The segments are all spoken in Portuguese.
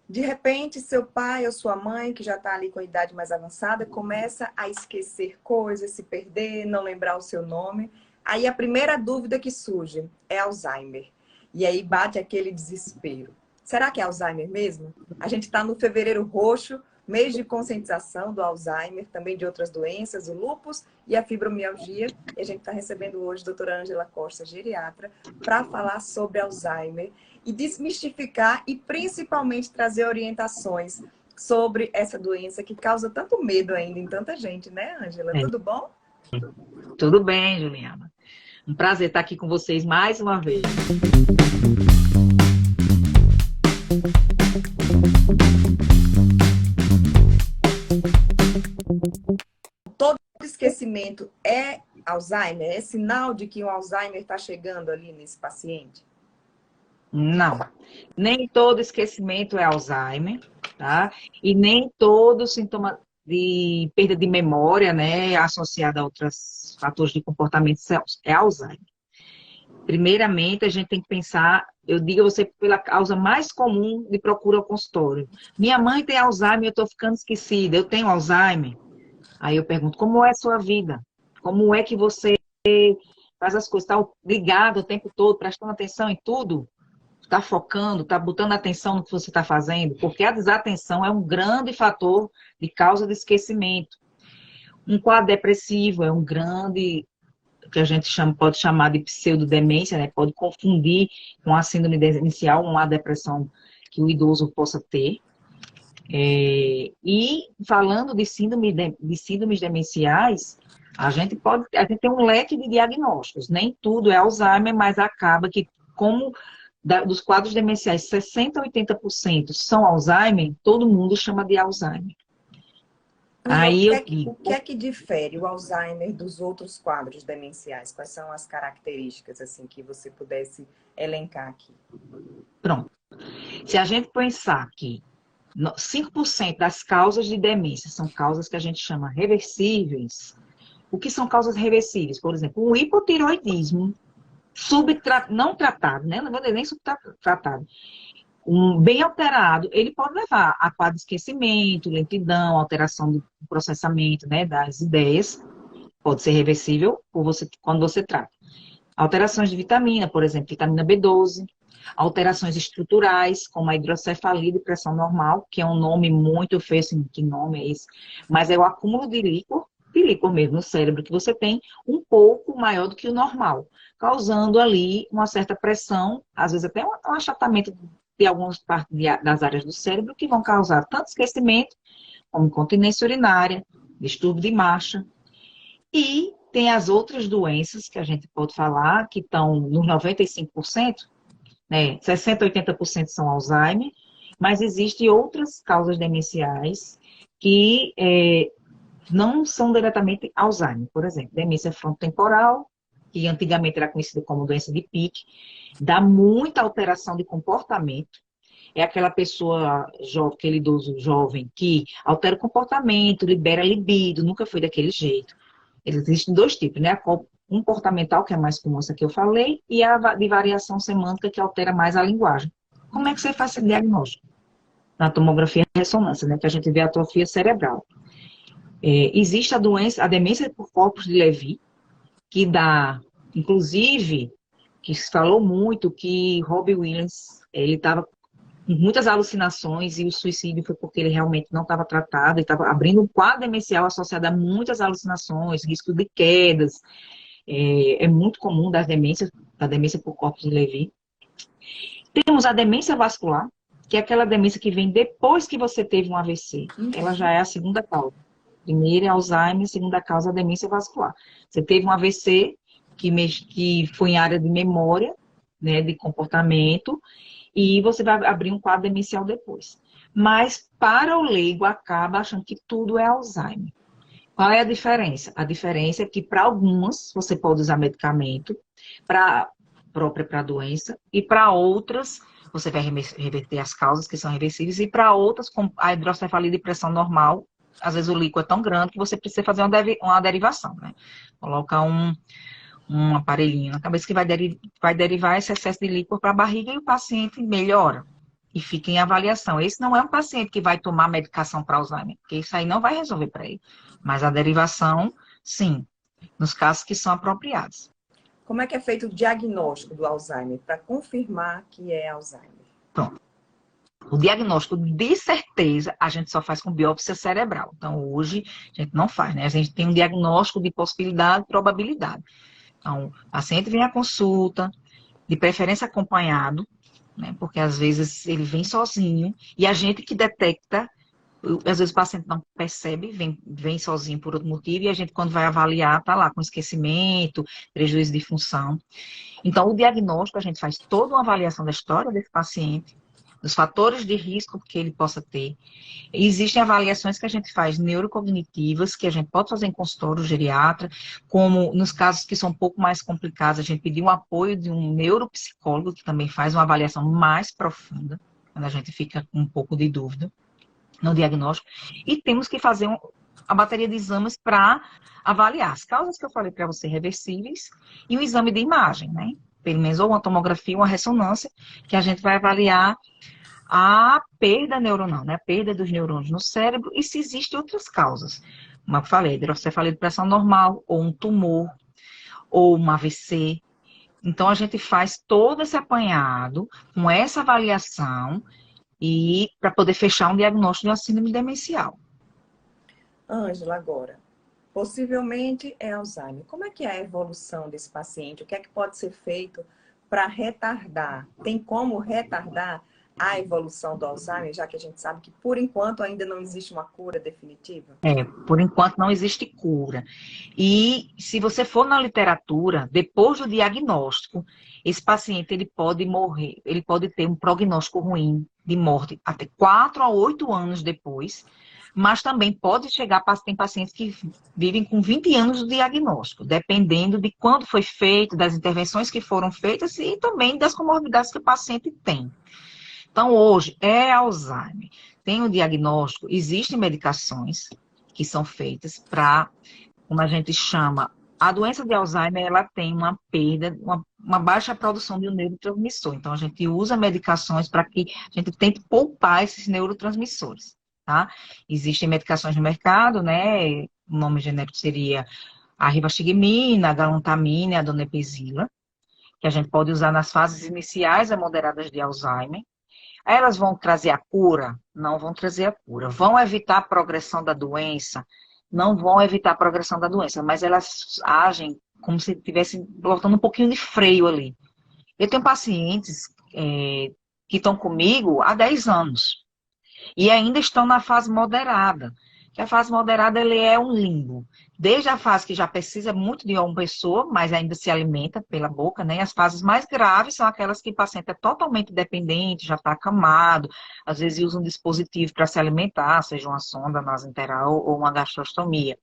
De repente, seu pai ou sua mãe, que já está ali com a idade mais avançada, começa a esquecer coisas, se perder, não lembrar o seu nome. Aí a primeira dúvida que surge é Alzheimer. E aí bate aquele desespero. Será que é Alzheimer mesmo? A gente está no Fevereiro Roxo, mês de conscientização do Alzheimer, também de outras doenças, o lúpus e a fibromialgia. E a gente está recebendo hoje a doutora Ângela Costa, geriatra, para falar sobre Alzheimer e desmistificar e principalmente trazer orientações sobre essa doença que causa tanto medo ainda em tanta gente, né, Ângela? É, Tudo bom? tudo bem, Juliana. Um prazer estar aqui com vocês mais uma vez. Todo esquecimento é Alzheimer? É sinal de que o Alzheimer está chegando ali nesse paciente? Não, nem todo esquecimento é Alzheimer, tá? E nem todo sintoma de perda de memória, né, associado a outros fatores de comportamento é Alzheimer. Primeiramente, a gente tem que pensar, eu digo a você pela causa mais comum de procura ao consultório. Minha mãe tem Alzheimer, eu estou ficando esquecida, eu tenho Alzheimer. Aí eu pergunto, como é a sua vida? Como é que você faz as coisas? Está ligado o tempo todo, prestando atenção em tudo? Está focando, está botando atenção no que você está fazendo? Porque a desatenção é um grande fator de causa de esquecimento. Um quadro depressivo é um grande, que a gente pode chamar de pseudodemência, né? Pode confundir com a síndrome demencial, uma depressão que o idoso possa ter. E falando de síndromes demenciais, a gente tem um leque de diagnósticos. Nem tudo é Alzheimer, mas acaba que, como dos quadros demenciais, 60% a 80% são Alzheimer, todo mundo chama de Alzheimer. Ângela, Aí eu o digo, que é que difere o Alzheimer dos outros quadros demenciais? Quais são as características assim que você pudesse elencar aqui? pronto. Se a gente pensar que 5% das causas de demência são causas que a gente chama reversíveis, o que são causas reversíveis? Por exemplo, o hipotiroidismo não tratado, né? Não vou dizer nem subtratado. Bem alterado, ele pode levar a quadro de esquecimento, lentidão, alteração do processamento, né, das ideias. Pode ser reversível quando você trata. Alterações de vitamina, por exemplo, vitamina B12. Alterações estruturais, como a hidrocefalia de pressão normal, que é um nome muito feio, assim, que nome é esse? Mas é o acúmulo de líquor mesmo no cérebro, que você tem um pouco maior do que o normal, causando ali uma certa pressão, às vezes até um achatamento de algumas partes das áreas do cérebro, que vão causar tanto esquecimento, como incontinência urinária, distúrbio de marcha. E tem as outras doenças que a gente pode falar, que estão nos 95%, né? 60%, 80% são Alzheimer, mas existem outras causas demenciais que não são diretamente Alzheimer. Por exemplo, demência frontotemporal, que antigamente era conhecida como doença de Pick, dá muita alteração de comportamento. É aquela pessoa jovem, aquele idoso jovem que altera o comportamento, libera libido, nunca foi daquele jeito. Existem dois tipos, né? A comportamental, que é mais comum, essa que eu falei, e a de variação semântica, que altera mais a linguagem. Como é que você faz esse diagnóstico? Na tomografia e ressonância, né? Que a gente vê a atrofia cerebral. Existe a doença, a demência por corpos de Levy, que dá, inclusive, que se falou muito que Robbie Williams, ele estava com muitas alucinações e o suicídio foi porque ele realmente não estava tratado, ele estava abrindo um quadro demencial associado a muitas alucinações, risco de quedas, é muito comum da demência por corpos de Levy. Temos a demência vascular, que é aquela demência que vem depois que você teve um AVC. Ela já é a segunda causa. Primeira é Alzheimer, segunda causa é a demência vascular. Você teve um AVC que foi em área de memória, né, de comportamento, e você vai abrir um quadro demencial depois. Mas, para o leigo, acaba achando que tudo é Alzheimer. Qual é a diferença? A diferença é que, para algumas, você pode usar medicamento própria para a doença, e para outras, você vai reverter as causas que são reversíveis, e para outras, como a hidrocefalia de pressão normal, às vezes o líquido é tão grande que você precisa fazer uma derivação, né? Colocar um aparelhinho na cabeça que vai derivar esse excesso de líquido para a barriga e o paciente melhora. e fica em avaliação. Esse não é um paciente que vai tomar medicação para Alzheimer, porque isso aí não vai resolver para ele. Mas a derivação, sim, nos casos que são apropriados. Como é que é feito o diagnóstico do Alzheimer para confirmar que é Alzheimer? Pronto. O diagnóstico, de certeza, a gente só faz com biópsia cerebral. Então, hoje, a gente não faz, né? A gente tem um diagnóstico de possibilidade e probabilidade. Então, o paciente vem à consulta, de preferência acompanhado, né? Porque às vezes ele vem sozinho, e a gente que detecta, às vezes o paciente não percebe, vem sozinho por outro motivo, e a gente, quando vai avaliar, tá lá com esquecimento, prejuízo de função. Então, o diagnóstico, a gente faz toda uma avaliação da história desse paciente, dos fatores de risco que ele possa ter. Existem avaliações que a gente faz neurocognitivas, que a gente pode fazer em consultório geriatra, como nos casos que são um pouco mais complicados, a gente pedir um apoio de um neuropsicólogo, que também faz uma avaliação mais profunda, quando a gente fica com um pouco de dúvida no diagnóstico. E temos que fazer a bateria de exames para avaliar as causas que eu falei para você, reversíveis, e o exame de imagem, né? Pelo menos ou uma tomografia, uma ressonância, que a gente vai avaliar a perda neuronal, né? A perda dos neurônios no cérebro, e se existem outras causas. Como eu falei, hidrocefalia de pressão normal, ou um tumor, ou um AVC. Então, a gente faz todo esse apanhado, com essa avaliação, e para poder fechar um diagnóstico de uma síndrome demencial. Ângela, agora, possivelmente é Alzheimer. Como é que é a evolução desse paciente? O que é que pode ser feito para retardar? Tem como retardar a evolução do Alzheimer, já que a gente sabe que, por enquanto, ainda não existe uma cura definitiva? Por enquanto não existe cura. E se você for na literatura, depois do diagnóstico, esse paciente ele pode morrer, ele pode ter um prognóstico ruim de morte até 4 a 8 anos depois, mas também pode chegar, tem pacientes que vivem com 20 anos do diagnóstico, dependendo de quando foi feito, das intervenções que foram feitas e também das comorbidades que o paciente tem. Então, hoje, é Alzheimer. Tem o diagnóstico, existem medicações que são feitas para, como a gente chama, a doença de Alzheimer, ela tem uma perda, uma baixa produção de um neurotransmissor. Então, a gente usa medicações para que a gente tente poupar esses neurotransmissores, tá? Existem medicações no mercado, né? O nome genérico seria a rivastigmina, a galantamina e a donepezila, que a gente pode usar nas fases iniciais a moderadas de Alzheimer. Elas vão trazer a cura? Não vão trazer a cura. Vão evitar a progressão da doença? Não vão evitar a progressão da doença, mas elas agem como se estivessem botando um pouquinho de freio ali. Eu tenho pacientes que estão comigo há 10 anos e ainda estão na fase moderada. Que a fase moderada ele é um limbo. Desde a fase que já precisa muito de uma pessoa, mas ainda se alimenta pela boca, né? As fases mais graves são aquelas que o paciente é totalmente dependente, já está acamado, às vezes usa um dispositivo para se alimentar, seja uma sonda nasointeral ou uma gastrostomia.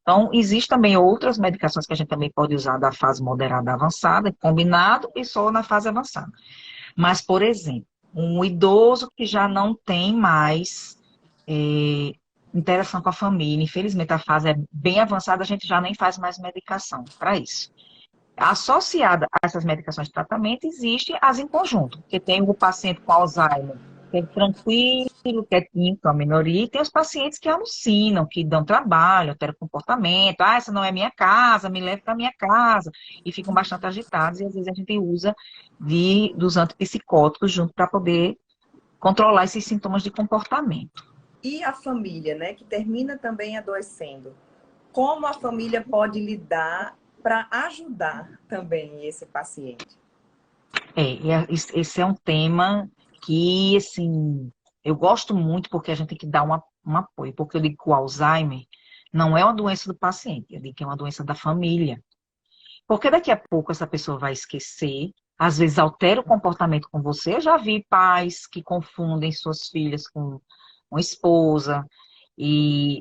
Então, existem também outras medicações que a gente também pode usar da fase moderada avançada, combinado e só na fase avançada. Mas, por exemplo, um idoso que já não tem mais interação com a família, infelizmente a fase é bem avançada, a gente já nem faz mais medicação para isso. Associada a essas medicações de tratamento, existem as em conjunto, porque tem o paciente com Alzheimer, que é tranquilo, quietinho, com a minoria, e tem os pacientes que alucinam, que dão trabalho, alteram comportamento, essa não é minha casa, me leve para minha casa, e ficam bastante agitados, e às vezes a gente usa dos antipsicóticos junto para poder controlar esses sintomas de comportamento. E a família, né, que termina também adoecendo. Como a família pode lidar para ajudar também esse paciente? Esse é um tema que, assim, eu gosto muito porque a gente tem que dar um apoio, porque eu digo que o Alzheimer não é uma doença do paciente, eu digo que é uma doença da família. Porque daqui a pouco essa pessoa vai esquecer, às vezes altera o comportamento com você. Eu já vi pais que confundem suas filhas com uma esposa,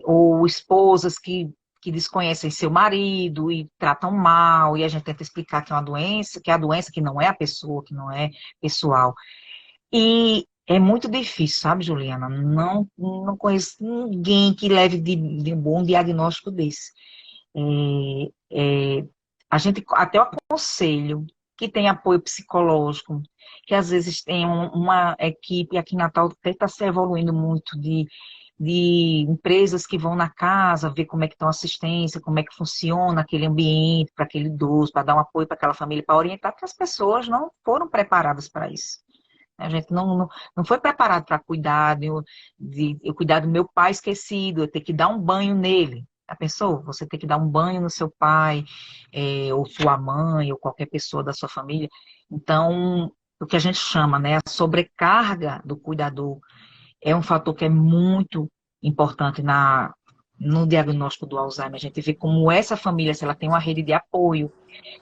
ou esposas que desconhecem seu marido e tratam mal, e a gente tenta explicar que é uma doença, que é a doença que não é a pessoa, que não é pessoal. E é muito difícil, sabe, Juliana? Não conheço ninguém que leve de um bom diagnóstico desse. A gente até eu aconselho que tem apoio psicológico, que às vezes tem uma equipe, aqui em Natal está se evoluindo muito de empresas que vão na casa ver como é que estão a assistência, como é que funciona aquele ambiente para aquele idoso, para dar um apoio para aquela família, para orientar, porque as pessoas não foram preparadas para isso. A gente não foi preparado para cuidar eu cuidar do meu pai esquecido, eu ter que dar um banho nele. Já pensou? Você ter que dar um banho no seu pai, ou sua mãe, ou qualquer pessoa da sua família. Então, o que a gente chama, né, a sobrecarga do cuidador é um fator que é muito importante no diagnóstico do Alzheimer. A gente vê como essa família, se ela tem uma rede de apoio,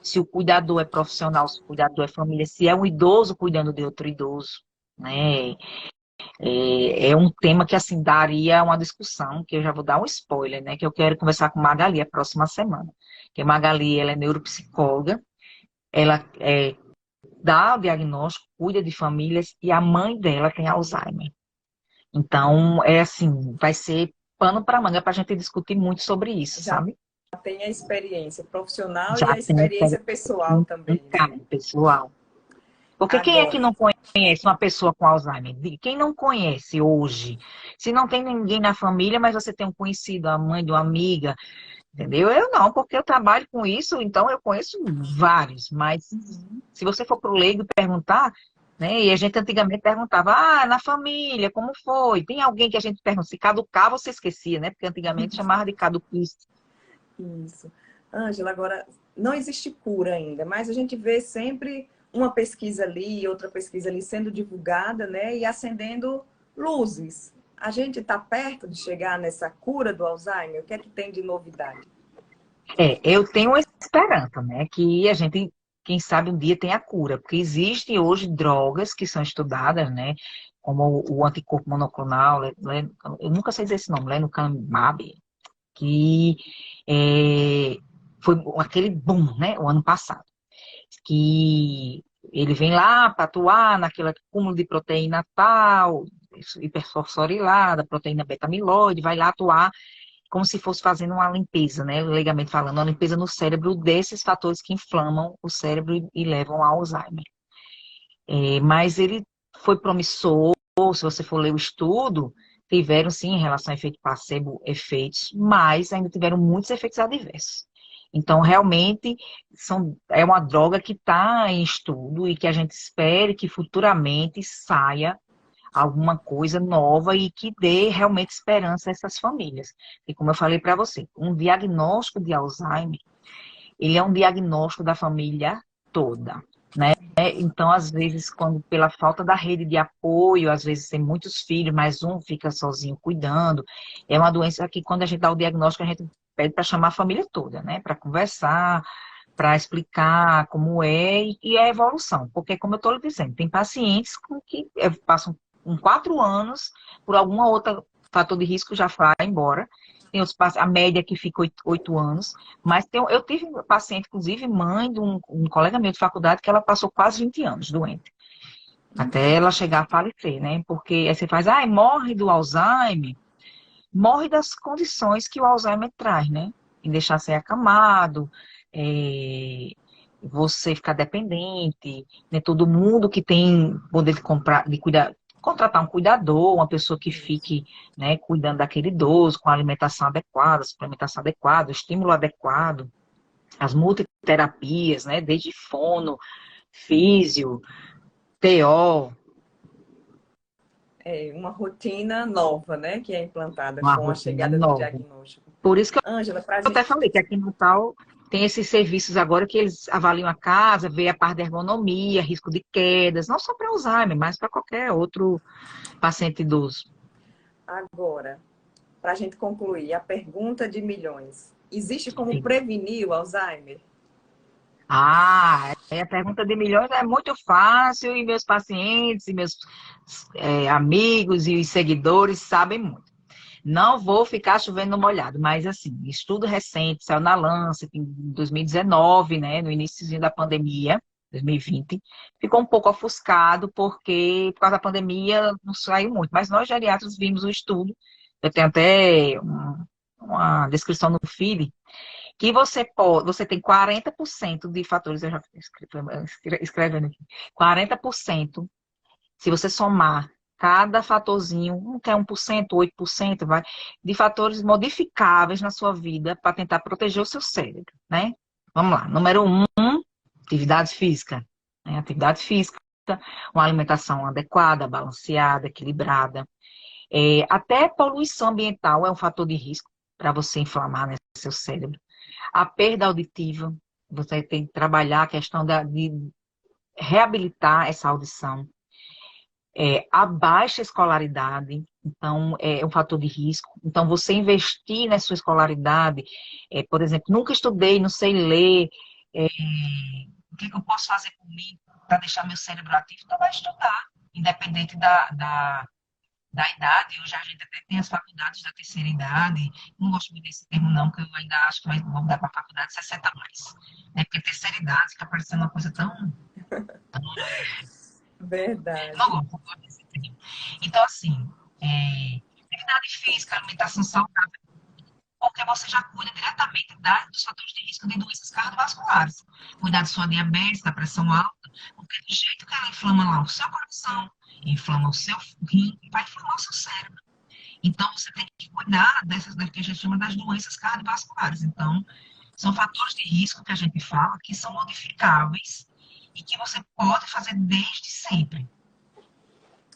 se o cuidador é profissional, se o cuidador é família, se é um idoso cuidando de outro idoso, né? É um tema que, assim, daria uma discussão, que eu já vou dar um spoiler, né? Que eu quero conversar com Magali a próxima semana. Porque Magali, ela é neuropsicóloga, ela dá o diagnóstico, cuida de famílias, e a mãe dela tem Alzheimer. Então, é assim, vai ser pano para manga para a gente discutir muito sobre isso, Já sabe? tem a experiência profissional e Já a tem experiência pessoal um também, né? caso pessoal. Porque quem é que Agora, não conhece uma pessoa com Alzheimer? Quem não conhece hoje? Se não tem ninguém na família, mas você tem um conhecido, a mãe de uma amiga, entendeu? Eu não, porque eu trabalho com isso, então eu conheço vários. Mas se você for para o leigo perguntar, né? E a gente antigamente perguntava, na família, como foi? Tem alguém que a gente pergunta, se caducar, você esquecia, né? Porque antigamente chamava de caduquice. isso. Ângela, agora, não existe cura ainda, mas a gente vê sempre uma pesquisa ali, outra pesquisa ali sendo divulgada, né? E acendendo luzes. A gente está perto de chegar nessa cura do Alzheimer? O que é que tem de novidade? Eu tenho uma esperança, né? Que a gente, quem sabe, um dia tem a cura. Porque existem hoje drogas que são estudadas, né? Como o anticorpo monoclonal, eu nunca sei dizer esse nome, lenucamab, que foi aquele boom, né? O ano passado. Que ele vem lá para atuar naquele acúmulo de proteína tal, hiperfosforilada, proteína beta-amiloide, vai lá atuar como se fosse fazendo uma limpeza, né? Legalmente falando, uma limpeza no cérebro desses fatores que inflamam o cérebro e levam ao Alzheimer. Mas ele foi promissor, se você for ler o estudo, tiveram sim, em relação ao efeito placebo, efeitos, mas ainda tiveram muitos efeitos adversos. Então, realmente, é uma droga que está em estudo e que a gente espere que futuramente saia alguma coisa nova e que dê realmente esperança a essas famílias. E como eu falei para você, um diagnóstico de Alzheimer, ele é um diagnóstico da família toda, né? Então, às vezes, quando pela falta da rede de apoio, às vezes tem muitos filhos, mas um fica sozinho cuidando, é uma doença que quando a gente dá o diagnóstico, a gente pede para chamar a família toda, né? Para conversar, para explicar como é e a evolução. Porque, como eu estou lhe dizendo, tem pacientes com que passam com 4 anos, por alguma outra fator de risco já vai embora. Tem outros a média que fica 8 anos. Mas eu tive um paciente, inclusive, mãe de um colega meu de faculdade, que ela passou quase 20 anos doente. Até ela chegar a falecer, né? Porque aí você faz, morre do Alzheimer, morre das condições que o Alzheimer traz, né? Em deixar ser acamado, você ficar dependente, né? Todo mundo que tem poder de comprar, de cuidar, contratar um cuidador, uma pessoa que fique, né, cuidando daquele idoso, com a alimentação adequada, suplementação adequada, o estímulo adequado, as multiterapias, né, desde fono, físio, TO. É uma rotina nova, né? Que é implantada Uma com a rotina chegada do nova. diagnóstico. Por isso que Ângela, para a eu até gente. falei que aqui no Natal tem esses serviços agora que eles avaliam a casa, vê a parte da ergonomia, risco de quedas, não só para Alzheimer, mas para qualquer outro paciente idoso. Agora, para a gente concluir, a pergunta de milhões. Existe como Sim. prevenir o Alzheimer? A pergunta de milhões é muito fácil e meus pacientes e meus amigos e seguidores sabem muito. Não vou ficar chovendo no molhado, mas assim, estudo recente, saiu na Lancet em 2019, né, no início da pandemia, 2020, ficou um pouco ofuscado porque por causa da pandemia não saiu muito, mas nós geriatras vimos o estudo, eu tenho até uma descrição no feed, que você tem 40% de fatores, eu já escrevendo aqui, 40%, se você somar cada fatorzinho, não quer 1%, 8%, vai, de fatores modificáveis na sua vida para tentar proteger o seu cérebro, né? Vamos lá. Número 1, atividade física. Né? Atividade física, uma alimentação adequada, balanceada, equilibrada. Até poluição ambiental é um fator de risco para você inflamar, né, seu cérebro. A perda auditiva, você tem que trabalhar a questão de reabilitar essa audição. A baixa escolaridade, então, é um fator de risco. Então, você investir na sua escolaridade, por exemplo, nunca estudei, não sei ler, o que eu posso fazer por mim para deixar meu cérebro ativo? Então, vai estudar, independente da idade. Hoje a gente até tem as faculdades da terceira idade, não gosto muito desse termo não, porque eu ainda acho que vamos dar para a faculdade 60 mais. Né? Porque terceira idade fica parecendo uma coisa tão Verdade. não gosto desse termo. Então, assim, atividade física, alimentação saudável, porque você já cuida diretamente dos fatores de risco de doenças cardiovasculares. Cuidar da sua diabetes, da pressão alta, porque do jeito que ela inflama lá o seu coração, inflama o seu rim, vai inflamar o seu cérebro. Então, você tem que cuidar dessas, que a gente chama das doenças cardiovasculares. Então, são fatores de risco que a gente fala que são modificáveis e que você pode fazer desde sempre.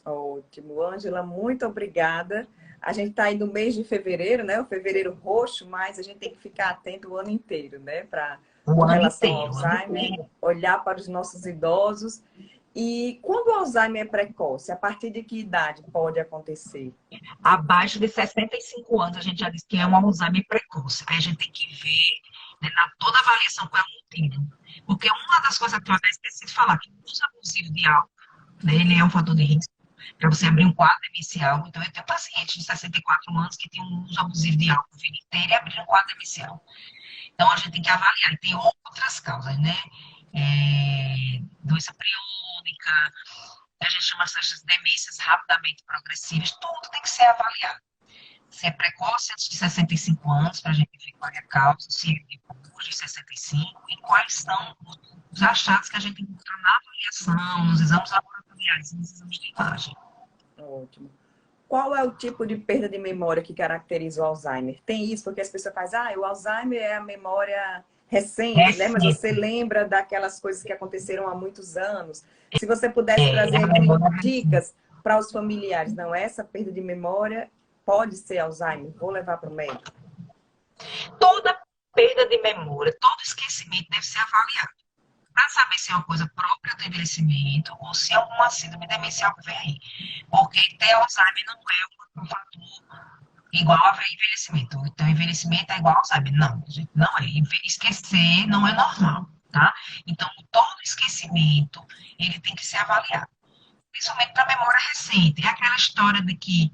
Ótimo. Ângela, muito obrigada. A gente está aí no mês de fevereiro, né? O fevereiro roxo, mas a gente tem que ficar atento o ano inteiro, né? Com relação ao Alzheimer, olhar para os nossos idosos. E quando o Alzheimer é precoce, a partir de que idade pode acontecer? Abaixo de 65 anos, a gente já disse que é um Alzheimer precoce. Aí a gente tem que ver, né, na toda avaliação qual é o motivo. Porque uma das coisas que eu até esqueci de falar, que o uso abusivo de álcool, né, ele é um fator de risco para você abrir um quadro demencial. Então, eu tenho pacientes de 64 anos que têm um uso abusivo de álcool a vida inteira e abrir um quadro demencial. Então, a gente tem que avaliar. E tem outras causas, né? Doença priônica, a gente chama essas demências rapidamente progressivas, tudo tem que ser avaliado. Se é precoce antes de 65 anos, para a gente ver qual é a causa, se é depois de 65, e quais são os achados que a gente encontra na avaliação, nos exames laboratoriais e nos exames de imagem. Ótimo. Qual é o tipo de perda de memória que caracteriza o Alzheimer? Tem isso, porque as pessoas fazem, o Alzheimer é a memória recente, né? Mas você lembra daquelas coisas que aconteceram há muitos anos. Se você pudesse trazer aqui dicas para os familiares, não, essa perda de memória pode ser Alzheimer, vou levar para o médico. Toda perda de memória, todo esquecimento deve ser avaliado. Para saber se é uma coisa própria do envelhecimento ou se é alguma síndrome demencial que vem aí. Porque ter Alzheimer não é um fator igual a envelhecimento. Então, envelhecimento é igual a Alzheimer. Não, gente, não é. Esquecer não é normal, tá? Então, todo esquecimento, ele tem que ser avaliado. Principalmente para memória recente. É aquela história de que,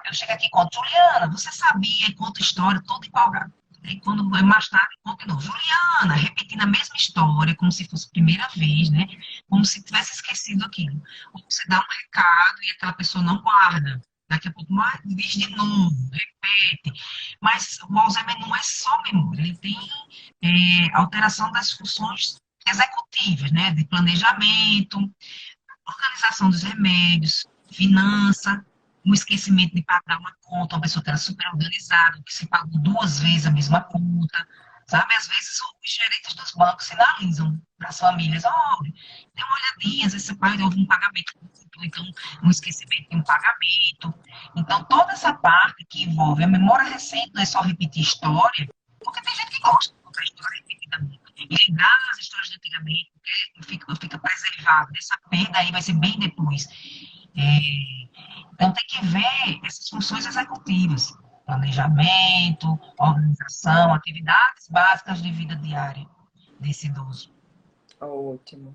eu chego aqui e conto, Juliana, você sabia, e conta a história toda empolgada. Aí quando mais tarde conta de novo, Juliana, repetindo a mesma história, como se fosse a primeira vez, né? Como se tivesse esquecido aquilo. Ou você dá um recado e aquela pessoa não guarda. Daqui a pouco, mais diz de novo, repete. Mas o Alzheimer não é só memória, ele tem alteração das funções executivas, né? De planejamento, organização dos remédios, finança, um esquecimento de pagar uma conta, uma pessoa que era super organizada, que se pagou 2 vezes a mesma conta, sabe? Às vezes os gerentes dos bancos sinalizam para as famílias, olha, dê uma olhadinha, às vezes você houve um pagamento, então um esquecimento de um pagamento. Então, toda essa parte que envolve a memória recente, não é só repetir história, porque tem gente que gosta de contar história repetidamente. E lembrar as histórias de antigamente, fica preservado. Essa perda aí vai ser bem depois. Então, tem que ver essas funções executivas. Planejamento, organização, atividades básicas de vida diária desse idoso. Ótimo.